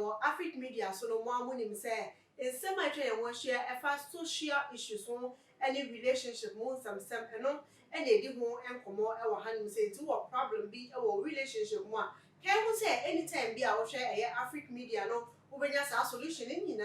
no African media so no more money say in some I try and share a fast social issues one any relationship more some no and they do more and come more our hand say to what problem be our relationship more can we say anytime be our share African media no we just a solution in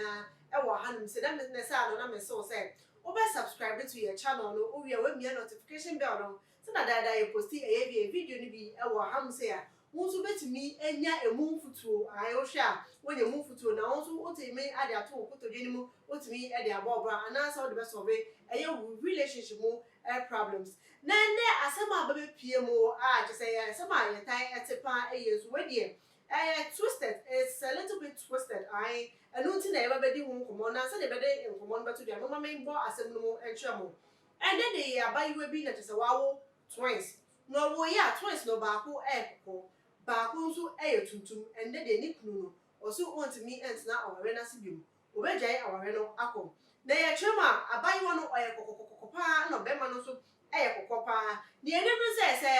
our hand say that me say no na me so say we subscribe to your channel no we are notification bell no so na that you post a video ni bi our hand say wonso betimi enya emu futuo ayo hwe when you move futuo na wonso otimi ade ato okotodwe ni mu otimi ade abobra ana so de be solve eye relationship mu problems na nde asema babe pie mu je say asema ye tai etepa eyesu we de twisted, it's a little bit twisted anu nti na ye babedi hu nkomo na se de bede nkomo no beto de mama men bo asem no enhwemo and then they abayiwe bi na tese wawo twins no wo ya twins no ba ko ekoko ba ko nso tuntum and then they ni kunu no oso want me ent na aware na sibim obejai aware no akom na ye twema abayiwo no oyekokoko pa no bema no so eyekoko pa ni ene no se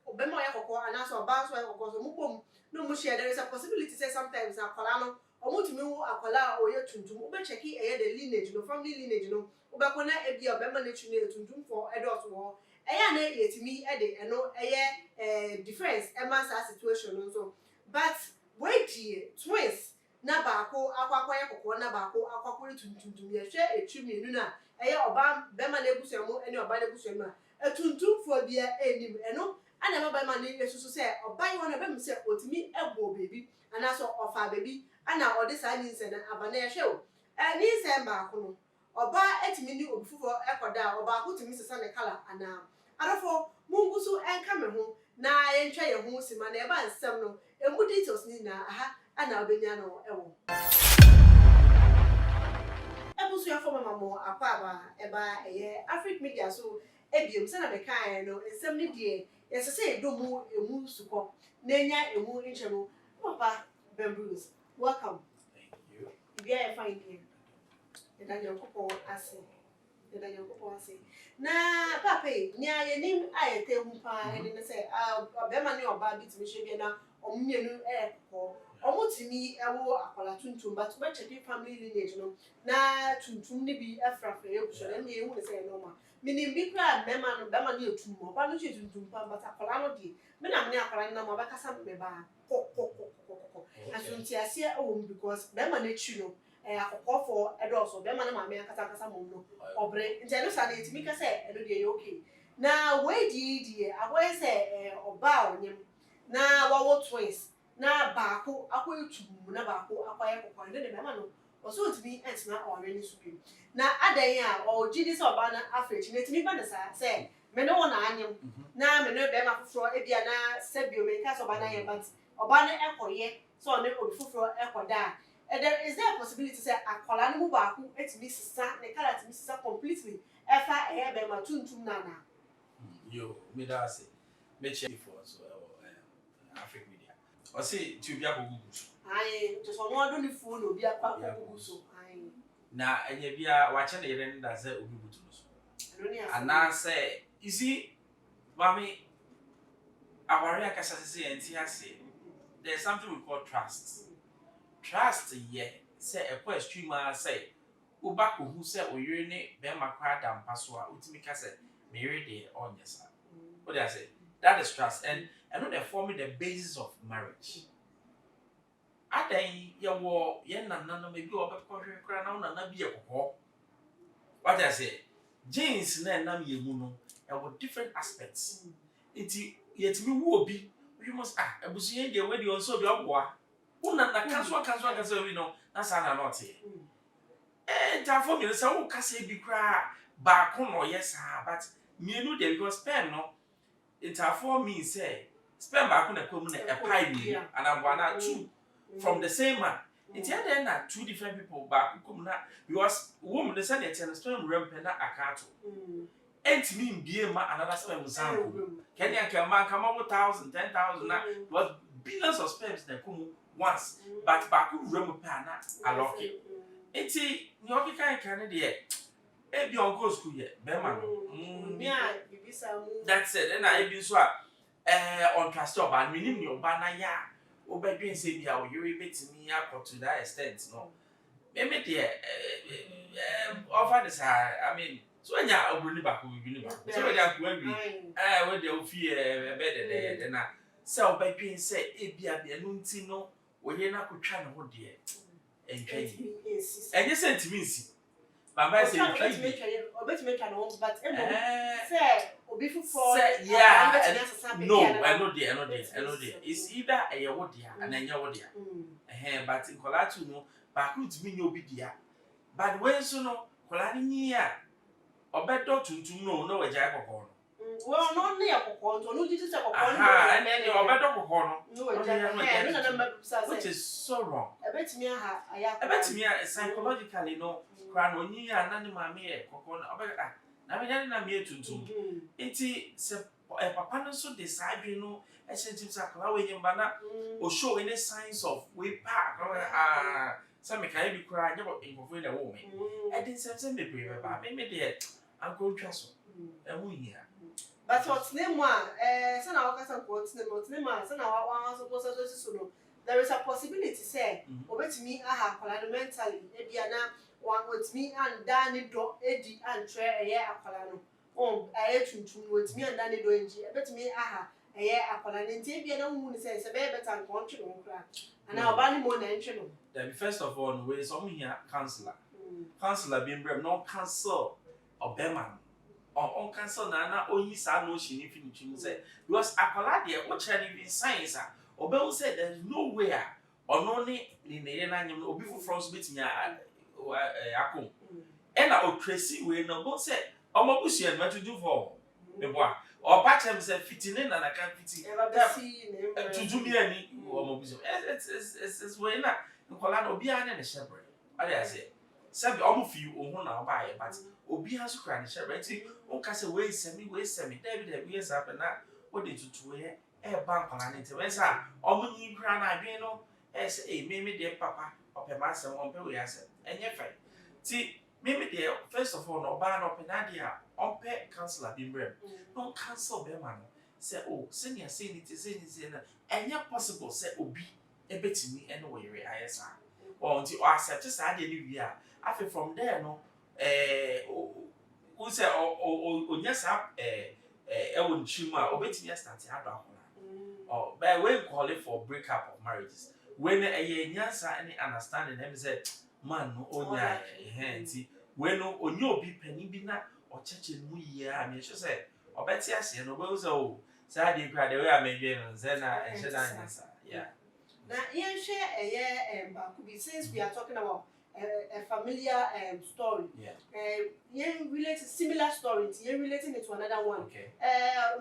obema oyekoko anaso ba so oyekoko so mubom no mu share there is a possibility say sometimes akola no omutumi wo akola oye tuntum obecheki the lineage no family lineage no obekona ebi obema na tunu tuntum for adults wo eya na yetimi eno difference emasa situation so but wait twins na baako akwakwa yekoko na baako akwakwa tuntum ye hwe etwimi nu na oba bema na ebusuamu ene oba na ebusuamu a tuntum for bia enim eno ana ma bema na yesusu se oba yi wona bem se otimi ebo baby ana so ofa baby ana ode sa nyinse na abana ye hwe o ni se baako no oba etimi ni obufufo ekoda oba ko timi sesa ne kala ana arafo mungusu enka me ho na ye ntwa ye ho sima na e ba nsem no emu details ni na aha ana obenya no ewo ebusu ya forma mamo akwa eba African media so ebiem se na me kan no nsem ni de yesese edomu emu suko na enya emu nchemo papa Bembruce welcome. Thank you. You are fine here. Edanyo kopo ase na papa nya ye nim ayete hu pa ene ne se obema ne oba bitimi hwe na omumienu ekoko omutimi ewo akola tuntum but we check family lineage no na tuntum ne bi afrafra ebuso na me ehu se normal minim bi kra bema ne etum oba no che tuntum pa but akola no di me na me akola na mo ba kasa me ba kokokokoko asunti ase ewo because bema ne chi no akoko for edoso be man ma me akata mom no obre nje no sa na etimi ka se eno de okay na we di awoy se oba onyem na wawo twins na baako akwa etum na baako akwa yekoko ndo de be ma no oso etimi ent na ore ni supreme na adan a o gidi se oba na afrechi na etimi ba na sa se me no na anyem na me no be ma foforo ebia na sebio me ka so oba na ye but oba na ekoye so ne obi foforo ekoda is there a possibility say akola no baako etimi sisa ne kala etimi sisa completely efa be ma tuntum na Yo me da say me check for so African media o say ti obi akogugu so to so no do ni phone obi akogugu so na enya bia wa che na yere nda say obi butu no so ana say you see mami aware akasa say enti ase there's something we call trust. Trust ye say a question say ubako who say oyire ne be makwa da mpaso a utimi ka say me yere de onyesa. What do I say? That is trust and know they form the basis of marriage. Adan ye wo ye nana maybe obekọ kra na una na bi ekoko. What do I say? Genes na nam ye mu no e wo different aspects. Iti yetimi wo obi you must abusu ye de we de on so bi ogboa. Una na kanso we no na sa na not here. Therefore me say wo kase bi kra ba ko no yes but me no dey because sperm no therefore me say sperm ba ko na kwamu na e pie me and am na two from the same man. It's then na two different people ba ko kwamu na because woman dey say the sperm ramp na akato. Ent me mbie ma another sperm sample. Kenya kama 1,000 10,000 na was billions of sperms na kwamu once but back room pa na aloke enti ni obi kan de e bi on go school ye be ma no bibisa mu that's it and I be so on trust oba minim ni oba na ya obedwen say bia wo yere betimi akọ to that extent no me dey offer this I mean so anya obroni ba ko bibini ba so we dey akwa wi we dey ofi bed de na say obedwen say ebia bia no nti no wo yere na kotwa ne ho de entwa yi enye say ntimi nsi baba say obetimi twa no but say obi fufor no I know there it's either a wo dia and enya wo dia but in kolatu no ba ku ntimi nya obi dia but when so no kolani ni a obedo tuntum no wagya kokko no well no na yakokko nto no jiti se kokko no and then obedo kokko no wagya which is so wrong ebetimi aha ayakọ ebetimi psychologically no kra no nyi a na ne maame e kokko no obega na me na me tuntum enti se papa no so decide no e sentim sakla we nyimba na o show any signs of we pack some can be cry never in the woman I didn't say me pray ba me dey uncle twaso e hu hia but what's name one say na wakasa what's name one say na wa suppose so no there is a possibility say obetimi aha akwala no mentally e bia na one with me and Danny do edi and try eye akwala no aye tuntum with me and Danny do enji e betimi aha eye akwala no nti e bia na hu ni say be better country no kra ana oba ni mo na ntwe no then first of all we some here counselor being brave no cancel obema on cancel na oyi sa no shi ni finichi say because akwala de o chere ni science obewu say there is no way ono ni ne na nyem obi fu from so betimi akom ena o tracy we no go say omobusu en matuju for me boa o pa chem say fitine na na kan fiti tuju mi ani omobusu it's we na nkola na obi anya ne shebre ali ase sabi omo fi ohun na ba ye but obi ha so kra ne shebre nti o ka say we semi David yes happen na o de tutu ye e ba nkola ne nti we say omo nyi kra na adwen no e say me de papa opema asem on pe we asem enye fai ti me de first of all no ba no penade a ompe counselor bimbrem no cancel be man say oh senior say ni na enye possible say obi ebetimi ene wo yere ayesa or until accept say dey ni wi a afi from there no who say onya sa e wo nchima obetimi start ado akona or by way call it for breakup of marriages when a nyansa any understanding them say man no onya nti when no onya obi pani bi na o cheche mu yie a me say obeti ase no be say o say dey kra dey we amedwe no say na enche na nyansa yeah na yen share ba could be since we are talking about a familiar story yen relate similar story yen relating it to another one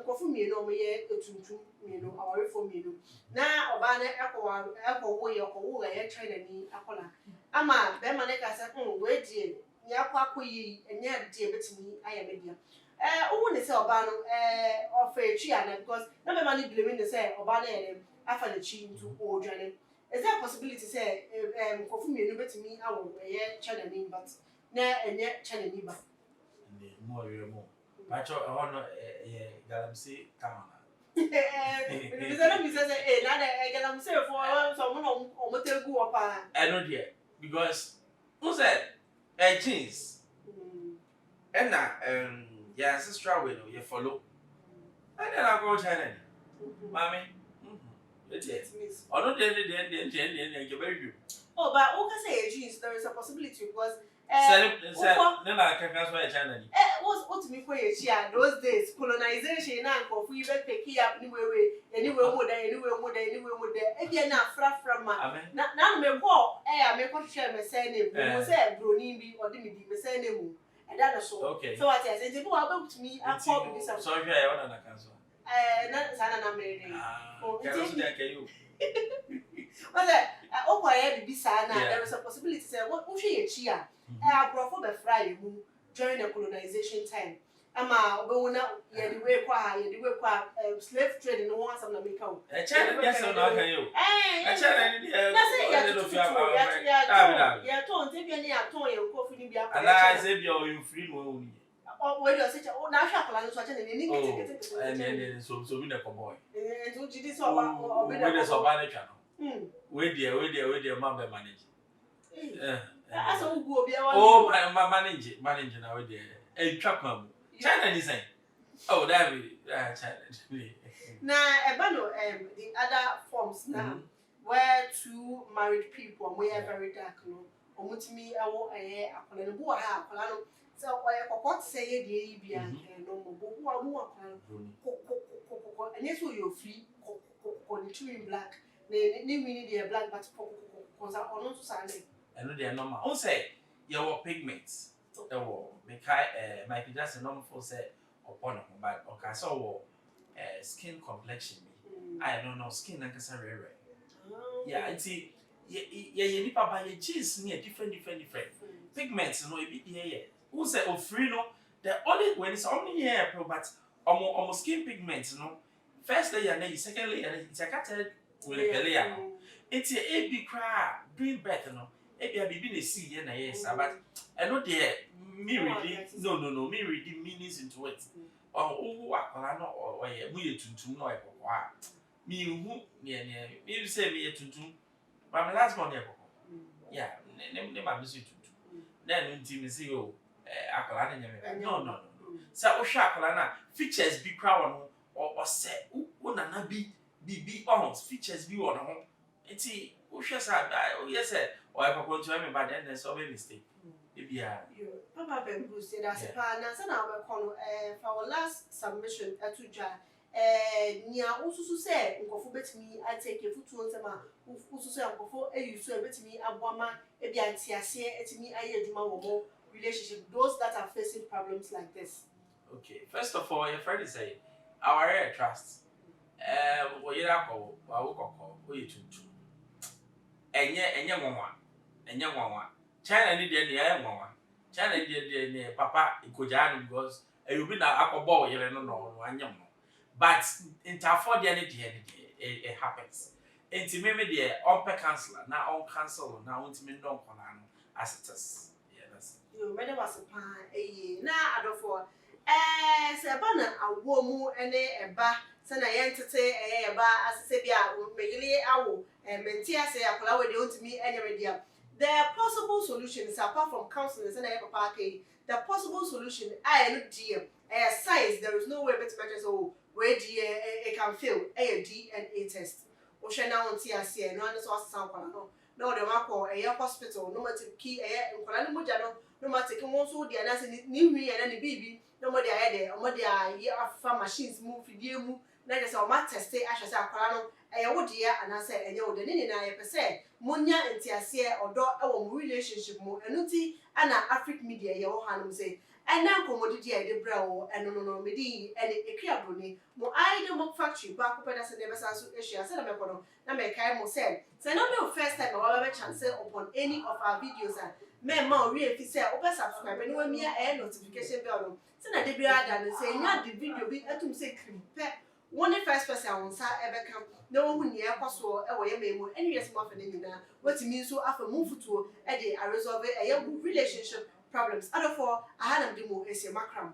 nkofu mi no me ye etuntum mi no awarefo mi no na oba na ekwo wo ye China ni akola ama be ma ne ka say we die ni akwakoyi enye die betimi ayamedia owo ne say oba no ofa echi ana because na be ma ni blaming ne say oba na ye afa the chi into odwane is there a possibility say kofu mienu betimi awo ye China ni but na enye China ni ba ndi mo bacho hono ye galamse town mi say na de galamse for so mo no omotegu opa no there because who said jeans and na your ancestral way no you follow and then I go China mommy yes. Or not the very good. Oh, but who can say jeans? There is a possibility because then I can transfer a channel. What to me for a chair those days? Colonization and for we even pick up anywhere more there. If you're not from my now, me walk, I make what share my surname, say Bruni or Dimmy, my surname, and that is so. Okay. So I said, people are about to me, I call this. Sorry, I want to cancel. Not Sana Mary. Oh, you. Well, I there is a possibility say what she chia. I brought for the Friday during the colonization time. Ama obewona ye the way slave trade in one some na make out. China yes or no can you? China ni na say ya to nte bi ni aton ye ko fini bi akọ. Ala say bi o you free no only. Oh, wait, I said, oh, now I plan to attend any and then so we never boy. And so did this or with us or banner channel. we dey ma be manage As a go be oh manage na we dey twa kwa mu China ni say oh that be China na ebano the other forms now where two married people we are very dark no omutimi awo akola no bo ha akola no so kokot say dey bia no mo bo awo akola no and yes you free on two in black ne mean dey black but cause ono to say and no dey normal on say your pigments Michael Jackson normal for say upon but okay so skin complexion I don't know skin and kasa rare yeah it's yeah nipa ba your genes near different pigments no e be here who say of free no the only when it's only here but almost skin pigments no first layer na second layer it's a cated with a layer it's a big cry doing better no e be na see here na yes but I know there me reading no me reading meanings into it oh akwala no oye mu ye tuntum no ekoko a mi hu ne me say me ye tuntum but my last one ekoko yeah ne ma me say tuntum then nti me say oh akwala na nyame no so o hwa akwala na features bi kra won o say o nana bi features bi won ho nti o hwa sa o yes o ekoko nti me bad then so be mistake Ibia. Papa Bembu said as a partner, son of a corner for our last submission at Tuja. Nia also say, Uncle bet me, I take a foot to Sama, who also say, Uncle, you swear bet me a woman, a biantia, at me, I had more relationship, those that are facing problems like this. Okay, first of all, your friend is saying, our air trust. What you call, what you to. And yet, one. China need the air mama. China did the papa Ikojano because you be na akobo yele no anyam. But in Taford it happens. Enti me the upper councillor na on council na untimi don konano as it is. Yeah, that's you made was a pan na adofo se ba na awo mu ene eba se na yentete eba asese bia megili awo menti ase akola we de untimi enyemedia. The possible solutions apart from counseling and the possible solution I look dear science there is no way better measures oh where it can fail a DNA test. Ocean now on TRC no one is sound no the marco a hospital no matter key a Mujano no matter also the answer new me and any baby no more there or more there machines move you na just our test I shall say wo dia anase enye wo de ne na ye pese munya ntiase odo e relationship mu enuti ana African media ye wo hanum say ena komodidi e de bra wo eno medi ene ekriabroni mo aide mo factory ba ko peda se de besa so ehia se na me kono na me kai mo say no be first time we have a chance upon any of our videos and me ma we fi say o be subscribe ni wa mia notification bell no se na de bia da no say nya de video bi atum say krimpe one first person on sa ebeka na wo hu ne ekoso e wo ye memu eni yes mo afene nyina watimi so afa mu futuo e de a resolve e ye relationship problems other for ahanam demo ese makram